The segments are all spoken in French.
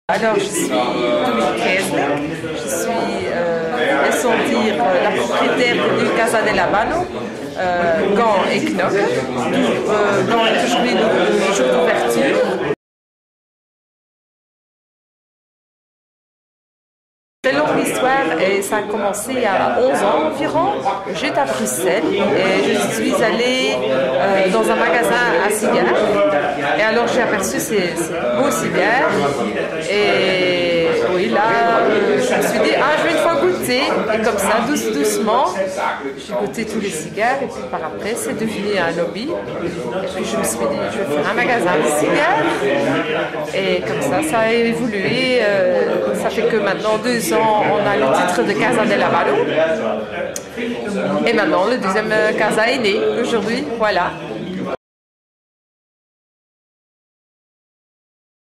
Alors, je suis Dominique Kesling, je suis, laissons dire, la propriétaire du Casa del Habano, Gand et Knokke. Gand est aujourd'hui le jour d'ouverture. C'est une longue histoire et ça a commencé il y a 11 ans environ. J'étais à Bruxelles et je suis allée dans un magasin à cigares. Et alors j'ai aperçu ces beaux cigares. Et oui, là, je me suis dit, je vais une fois goûter. Et comme ça, doucement, j'ai goûté tous les cigares. Et puis par après, c'est devenu un hobby. Et puis je me suis dit, je vais faire un magasin de cigares. Et comme ça a évolué. Ça fait que maintenant, 2 ans, on a le titre de Casa del Habano. Et maintenant, le deuxième Casa est né aujourd'hui. Voilà.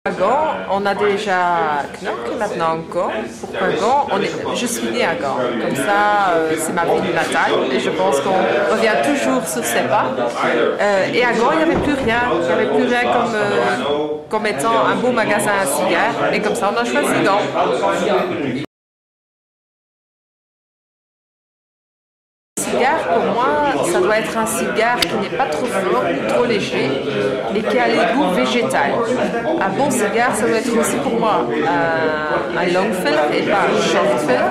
À Gand, on a déjà Knokke, maintenant Gand. Pourquoi Gand? Je suis née à Gand. Comme ça, c'est ma ville natale. Et je pense qu'on revient toujours sur ses pas. Et à Gand, il n'y avait plus rien. Il n'y avait plus rien comme étant un beau magasin à cigares. Et comme ça, on a choisi Gand. Cigare, pour moi, ça doit être un cigare qui n'est pas trop fort, trop léger, mais qui a les goûts végétal. Un bon cigare, ça doit être aussi pour moi un long filler et pas un short filler.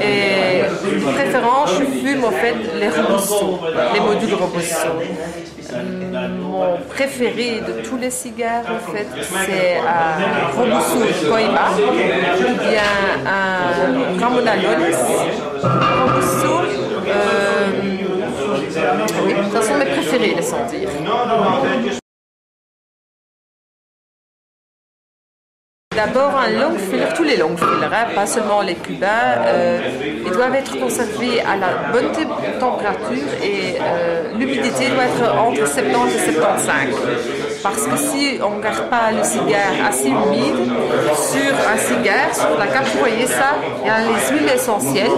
Et de préférence, je fume en fait les Robusto, les modules Robusto. Mon préféré de tous les cigares, en fait, c'est un Robusto Coiba ou bien un Ramonalones Robusto. Oui, ce sont mes préférés, laissons dire. D'abord, un long filler, tous les longs fillers, pas seulement les cubains, ils doivent être conservés à la bonne température et l'humidité doit être entre 70 et 75. Parce que si on ne garde pas le cigare assez humide, sur un cigare, sur la carte, vous voyez ça, il y a les huiles essentielles.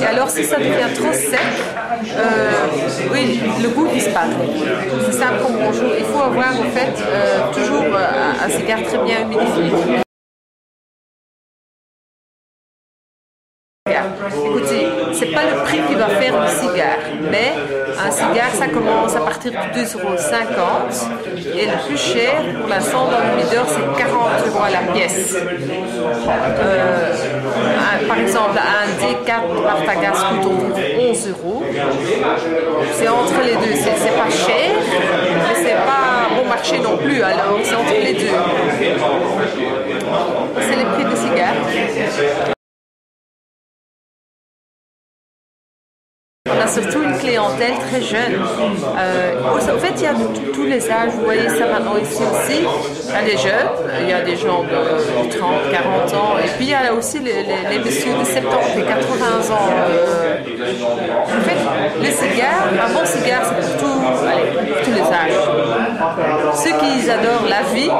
Et alors, si ça devient trop sec, oui, le goût disparaît. C'est simple comme bonjour. Il faut avoir en fait toujours un cigare très bien humidifié. Écoutez, c'est pas le prix qui va faire le cigare, mais un cigare ça commence à partir de 2,50 € et le plus cher pour l'instant dans le leader c'est 40 € à la pièce. Par exemple, un D4 Partagas coûte environ 11 €. C'est entre les deux, c'est pas cher, mais c'est pas bon marché non plus, alors c'est entre les deux. C'est les prix des cigares. On a surtout une clientèle très jeune. En fait, il y a de tous les âges. Vous voyez ça maintenant ici aussi. Il y a des jeunes, il y a des gens de 30, 40 ans. Et puis il y a aussi les messieurs de 70 et 80 ans. En fait, les cigares, un bon cigare, c'est pour tous les âges. Ceux qui adorent la vie,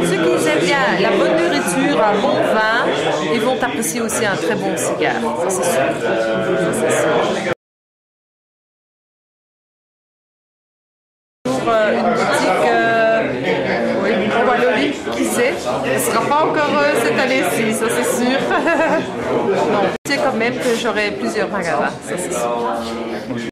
ceux qui aiment bien la bonne nourriture, un bon vin, ils vont apprécier aussi un très bon cigare. Ça, c'est sûr. Ça, c'est sûr. Une boutique oui, en Wallonie, qui sait, ce ne sera pas encore cette année-ci, ça c'est sûr. Non, c'est quand même que j'aurai plusieurs magasins, ça c'est sûr.